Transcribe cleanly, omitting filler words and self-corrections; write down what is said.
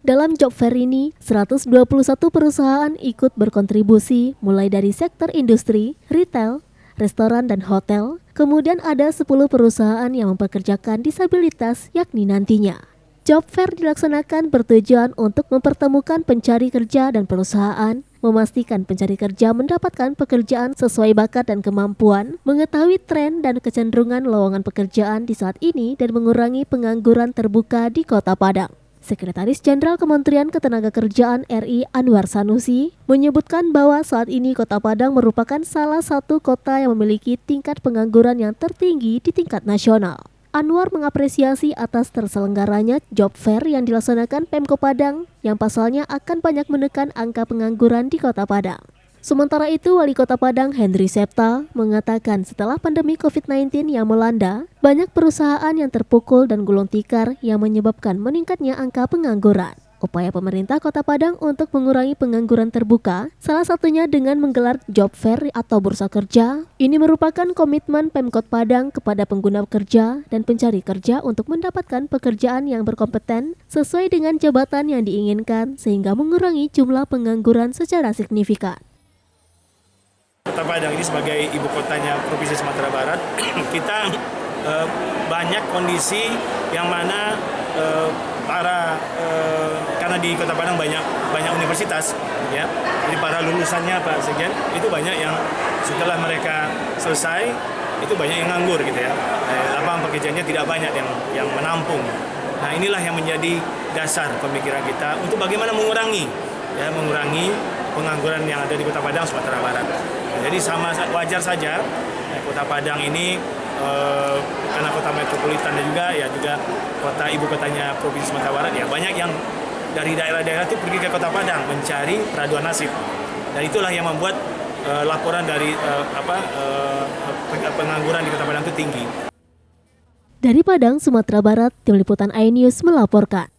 Dalam job fair ini, 121 perusahaan ikut berkontribusi mulai dari sektor industri, retail, restoran dan hotel. Kemudian ada 10 perusahaan yang mempekerjakan disabilitas yakni nantinya. Job fair dilaksanakan bertujuan untuk mempertemukan pencari kerja dan perusahaan, memastikan pencari kerja mendapatkan pekerjaan sesuai bakat dan kemampuan, mengetahui tren dan kecenderungan lowongan pekerjaan di saat ini dan mengurangi pengangguran terbuka di Kota Padang. Sekretaris Jenderal Kementerian Ketenagakerjaan RI Anwar Sanusi menyebutkan bahwa saat ini Kota Padang merupakan salah satu kota yang memiliki tingkat pengangguran yang tertinggi di tingkat nasional. Anwar mengapresiasi atas terselenggaranya job fair yang dilaksanakan Pemko Padang yang pasalnya akan banyak menekan angka pengangguran di Kota Padang. Sementara itu, Wali Kota Padang Henry Septa mengatakan setelah pandemi COVID-19 yang melanda, banyak perusahaan yang terpukul dan gulung tikar yang menyebabkan meningkatnya angka pengangguran. Upaya pemerintah Kota Padang untuk mengurangi pengangguran terbuka, salah satunya dengan menggelar job fair atau bursa kerja. Ini merupakan komitmen Pemkot Padang kepada pengguna kerja dan pencari kerja untuk mendapatkan pekerjaan yang berkompeten sesuai dengan jabatan yang diinginkan sehingga mengurangi jumlah pengangguran secara signifikan. Kota Padang ini sebagai ibu kotanya Provinsi Sumatera Barat, kita banyak kondisi yang mana karena di Kota Padang banyak universitas, ya. Jadi para lulusannya Pak Sekjen itu banyak yang setelah mereka selesai itu banyak yang nganggur gitu ya. Lapangan pekerjaannya tidak banyak yang menampung. Nah, inilah yang menjadi dasar pemikiran kita untuk bagaimana mengurangi pengangguran yang ada di Kota Padang, Sumatera Barat. Jadi sama wajar saja Kota Padang ini karena kota metropolitan dan juga kota ibu kotanya Provinsi Sumatera Barat, ya banyak yang dari daerah-daerah itu pergi ke Kota Padang mencari peraduan nasib. Dan itulah yang membuat laporan dari pengangguran di Kota Padang itu tinggi. Dari Padang, Sumatera Barat, Tim Liputan iNews melaporkan.